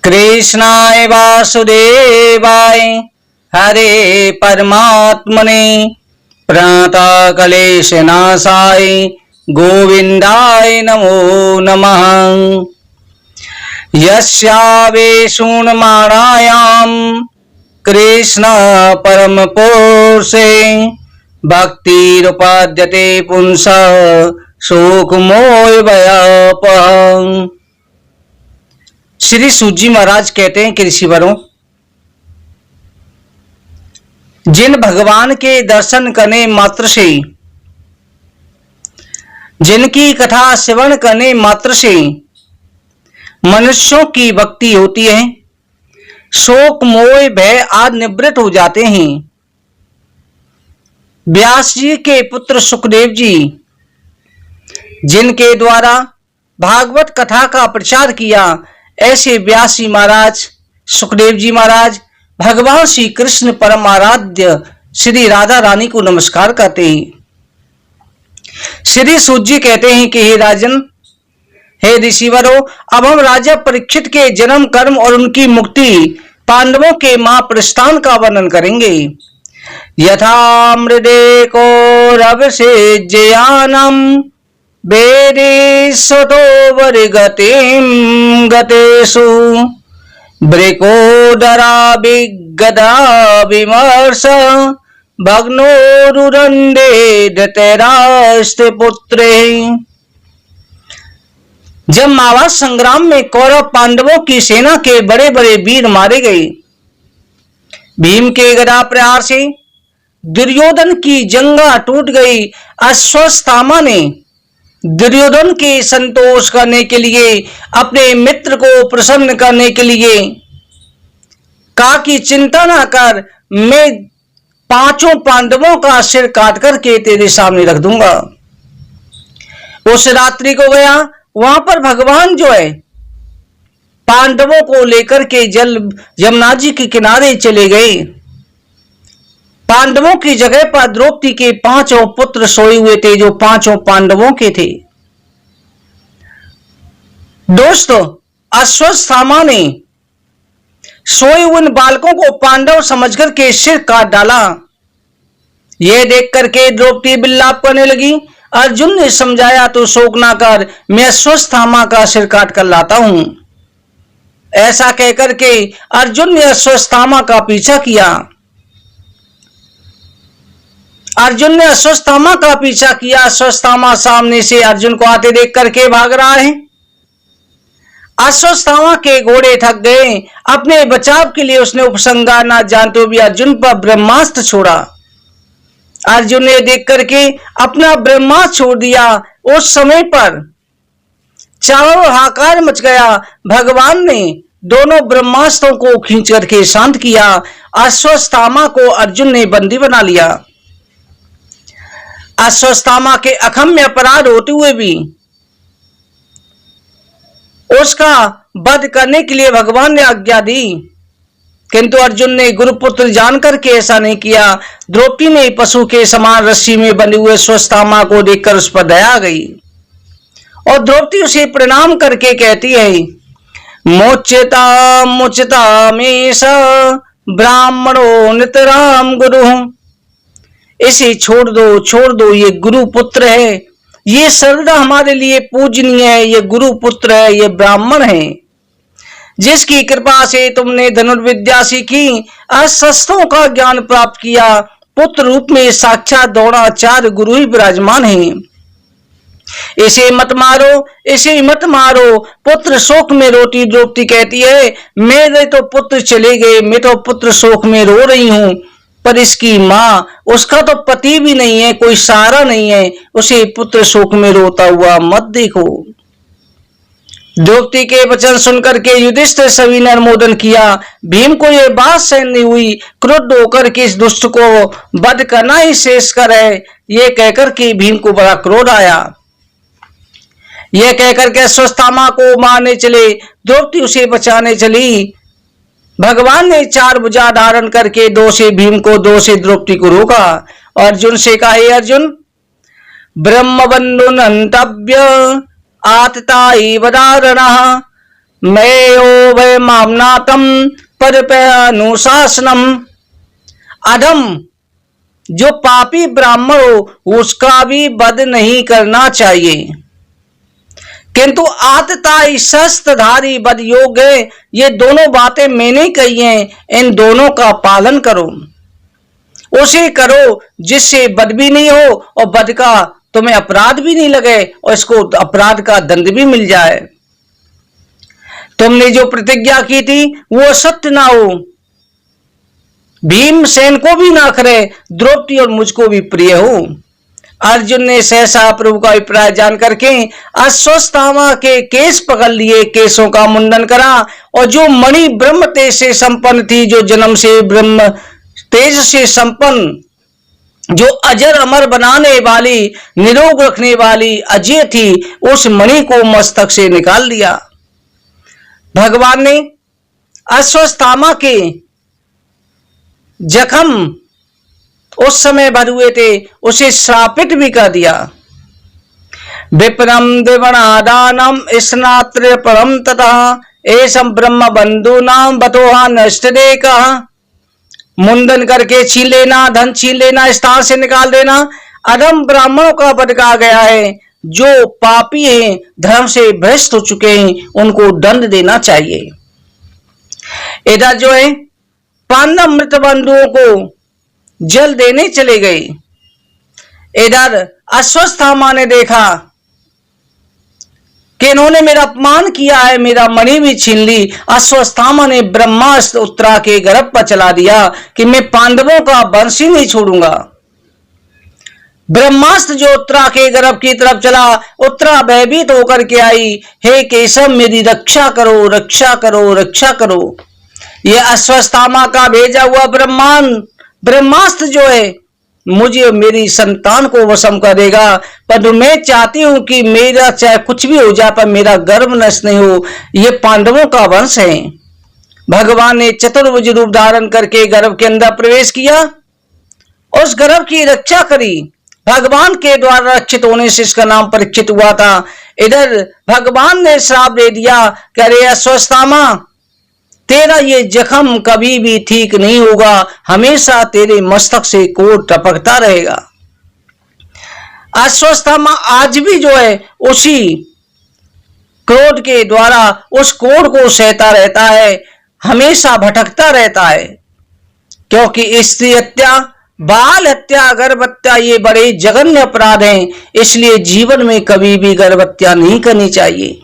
कृष्णाय वासुदेवाय हरे परमात्मने प्रणतक्लेशनाशाय गोविन्दाय नमो नमः। यस्यावेशुन्माणायां कृष्ण परमपुरुषे भक्तिरुपद्यते पुंसः शोकमोहभयापहम्। श्री सूत जी महाराज कहते हैं कि ऋषिवरों, जिन भगवान के दर्शन करने मात्र से, जिनकी कथा श्रवण करने मात्र से मनुष्यों की भक्ति होती है, शोक मोह भय आदि निवृत्त हो जाते हैं। व्यास जी के पुत्र सुखदेव जी, जिनके द्वारा भागवत कथा का प्रचार किया, ऐसे व्यास जी महाराज, सुखदेव जी महाराज भगवान श्री कृष्ण परम आराध्य श्री राधा रानी को नमस्कार करते हैं। श्री सूत जी कहते हैं कि हे राजन, हे ऋषिवरों, अब हम राजा परीक्षित के जन्म कर्म और उनकी मुक्ति, पांडवों के महाप्रस्थान का वर्णन करेंगे। यथा मृदे को रवसेज्यानम वेदे सतो वरिगतिम गतेषु ब्रेकोदरा विगदा विमर्श भग्नोरुरंडे धृतराष्ट्र पुत्रे। जब महाभारत संग्राम में कौरव पांडवों की सेना के बड़े बड़े वीर मारे गए, भीम के गदा प्रहार से दुर्योधन की जंगा टूट गई। अश्वत्थामा ने दुर्योधन के संतोष करने के लिए, अपने मित्र को प्रसन्न करने के लिए कहा कि चिंता ना कर, मैं पांचों पांडवों का सिर काट करके तेरे सामने रख दूंगा। उस रात्रि को गया, वहां पर भगवान जो है पांडवों को लेकर के जल यमुना जी के किनारे चले गए। पांडवों की जगह पर द्रौपदी के पांचों पुत्र सोए हुए थे, जो पांचों पांडवों के थे। दोस्तों, अश्वत्थामा ने सोए उन बालकों को पांडव समझकर के सिर काट डाला। यह देख करके द्रौपदी विलाप करने लगी। अर्जुन ने समझाया तो शोक ना कर, मैं अश्वत्थामा का सिर काट कर लाता हूं। ऐसा कहकर के अर्जुन ने अश्वत्थामा का पीछा किया। अर्जुन ने अश्वत्थामा का पीछा किया। अश्वत्थामा सामने से अर्जुन को आते देख करके भाग रहा है। अश्वत्थामा के घोड़े थक गए। अपने बचाव के लिए उसने उपसंहार ना जानते हुए भी अर्जुन पर ब्रह्मास्त्र छोड़ा। अर्जुन ने देख करके अपना ब्रह्मास्त्र छोड़ दिया। उस समय पर चारों हाहाकार मच गया। भगवान ने दोनों ब्रह्मास्त्रों को खींच करके शांत किया। अश्वत्थामा को अर्जुन ने बंदी बना लिया। अश्वत्थामा के अक्षम्य अपराध होते हुए भी उसका वध करने के लिए भगवान ने आज्ञा दी, किंतु अर्जुन ने गुरुपुत्र जानकर के ऐसा नहीं किया। द्रौपदी ने पशु के समान रस्सी में बंधे हुए अश्वत्थामा को देखकर उस पर दया आ गई और द्रौपदी उसे प्रणाम करके कहती है, मोच्यता मुच्यता मेष ब्राह्मणो नितराम गुरु। इसे छोड़ दो, ये गुरु पुत्र है, ये सर्वदा हमारे लिए पूजनीय है, ये गुरु पुत्र है, ये ब्राह्मण है, जिसकी कृपा से तुमने धनुर्विद्या सीखी, अस्त्रों का ज्ञान प्राप्त किया। पुत्र रूप में साक्षात द्रोणाचार्य गुरु ही विराजमान है। इसे मत मारो, इसे मत मारो, पुत्र शोक में रोती। द्रौपदी कहती है, मेरे तो पुत्र चले गए, मैं तो पुत्र शोक में रो रही हूं, पर इसकी मां, उसका तो पति भी नहीं है, कोई सहारा नहीं है, उसे पुत्र शोक में रोता हुआ मत देखो। द्रौपदी के वचन सुनकर के युधिष्ठिर सभी ने अनुमोदन किया। भीम को यह बात सहन नहीं हुई। क्रुद्ध होकर के इस दुष्ट को वध करना ही शेष कर है, यह कहकर के भीम को बड़ा क्रोध आया। यह कहकर के अश्वत्थामा को मारने चले, द्रौपदी उसे बचाने चली। भगवान ने चार भुजा धारण करके दो से भीम को, दो से द्रौपदी को रोका। अर्जुन से कहा, हे अर्जुन, ब्रह्म बंधु नंतव्य आतताई वदारणः मयो भय मामनातम अनुशासनम। अधम जो पापी ब्राह्मण हो उसका भी वध नहीं करना चाहिए, किंतु आतताई शस्त्रधारी वध योग्य, ये दोनों बातें मैंने कही हैं, इन दोनों का पालन करो। उसे करो जिससे वध भी नहीं हो और वध का तुम्हें अपराध भी नहीं लगे और इसको अपराध का दंड भी मिल जाए। तुमने जो प्रतिज्ञा की थी वो सत्य ना हो। भीमसेन को भी ना करे, द्रौपदी और मुझको भी प्रिय हो। अर्जुन ने सहसा प्रभु का अभिप्राय जान करके अश्वत्थामा के केस पकड़ लिए, केसों का मुंडन करा और जो मणि ब्रह्म तेज से संपन्न थी, जो जन्म से ब्रह्म तेज से संपन्न, जो अजर अमर बनाने वाली, निरोग रखने वाली अजय थी, उस मणि को मस्तक से निकाल दिया। भगवान ने अश्वत्थामा के जख्म उस समय भर हुए थे, उसे श्रापित भी कर दिया। विप्रम द्विगुणादानम स्नात्र परम तथा एसम ब्रह्म बंधु नाम बतोहा नष्टदे कहा। मुंडन करके छीन लेना, धन छीन लेना, स्थान से निकाल देना, अधम ब्राह्मणों का वध कहा गया है। जो पापी हैं, धर्म से भ्रष्ट हो चुके हैं, उनको दंड देना चाहिए। इधर जो है पांडव मृत बंधुओं को जल देने चले गए। इधर अश्वत्थामा ने देखा कि इन्होंने मेरा अपमान किया है, मेरा मणि भी छीन ली। अश्वत्थामा ने ब्रह्मास्त्र उत्तरा के गर्भ पर चला दिया कि मैं पांडवों का वंश ही नहीं छोड़ूंगा। ब्रह्मास्त्र जो उत्तरा के गर्भ की तरफ चला, उत्तरा भयभीत होकर के आई, हे केशव मेरी रक्षा करो, रक्षा करो, रक्षा करो। यह अश्वत्थामा का भेजा हुआ ब्रह्मास्त्र जो है मुझे मेरी संतान को वशम करेगा, पर मैं चाहती हूं कि मेरा चाहे कुछ भी हो जाए पर मेरा गर्भ नष्ट नहीं हो। ये पांडवों का वंश है। भगवान ने चतुर्भुज रूप धारण करके गर्भ के अंदर प्रवेश किया, उस गर्भ की रक्षा करी। भगवान के द्वारा रक्षित होने से इसका नाम परीक्षित हुआ था। इधर भगवान ने श्राप दे दिया कि अरे अश्वत्थामा, तेरा ये जख्म कभी भी ठीक नहीं होगा, हमेशा तेरे मस्तक से कोढ़ टपकता रहेगा। अश्वत्थामा आज भी जो है उसी क्रोध के द्वारा उस कोढ़ को सहता रहता है, हमेशा भटकता रहता है, क्योंकि स्त्री हत्या, बाल हत्या, गर्भ हत्या ये बड़े जघन्य अपराध हैं। इसलिए जीवन में कभी भी गर्भ हत्या नहीं करनी चाहिए।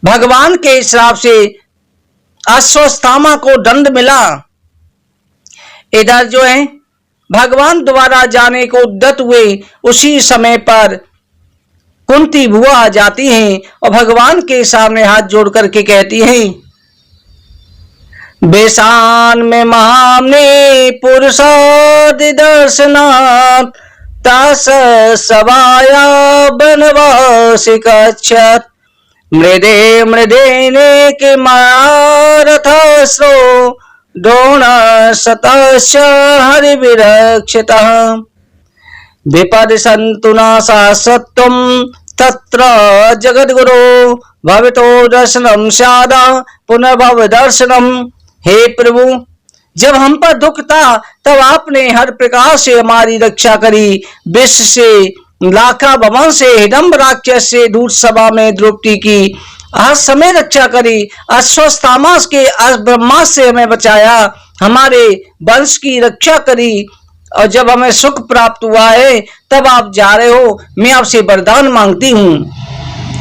भगवान के श्राप से अश्वत्थामा को दंड मिला। इधर जो है भगवान द्वारा जाने को उद्यत हुए, उसी समय पर कुंती बुआ आ जाती हैं और भगवान के सामने हाथ जोड़ करके कहती हैं, बेसान में महामने पुरुषादि दर्शनात् तास सवाया बनवास कच्छत मृदे मृदेने के मारथस्रो द्रोण सतश्च हरि विरक्षितः विपद संतु नासा सत्वम तत्र जगद्गुरो भवितो दर्शनम स्यादा पुनर्भव दर्शनम। हे प्रभु, जब हम पर दुख था तब आपने हर प्रकार से हमारी रक्षा करी। विश्व से, लाखा भवन से, हिडम्ब राक्षस से, दूत सभा में द्रौपदी की हर समय रक्षा करी। अश्वत्थामा के ब्रह्मास्त्र से हमें बचाया, हमारे वंश की रक्षा करी। और जब हमें सुख प्राप्त हुआ है तब आप जा रहे हो, मैं आपसे वरदान मांगती हूँ।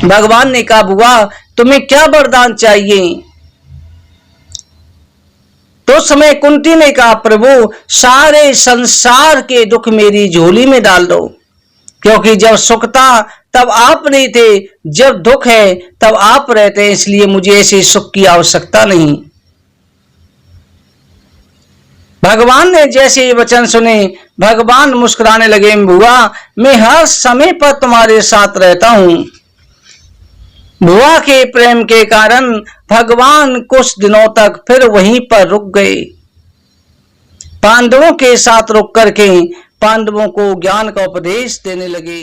भगवान ने कहा, बुआ तुम्हें क्या वरदान चाहिए? तो समय कुंती ने कहा, प्रभु सारे संसार के दुख मेरी झोली में डाल दो, क्योंकि जब सुख था तब आप नहीं थे, जब दुख है तब आप रहते हैं, इसलिए मुझे ऐसे सुख की आवश्यकता नहीं। भगवान ने जैसे ये वचन सुने, भगवान मुस्कुराने लगे, बुआ मैं हर समय पर तुम्हारे साथ रहता हूं। बुआ के प्रेम के कारण भगवान कुछ दिनों तक फिर वहीं पर रुक गए। पांडवों के साथ रुक करके पांडवों को ज्ञान का उपदेश देने लगे।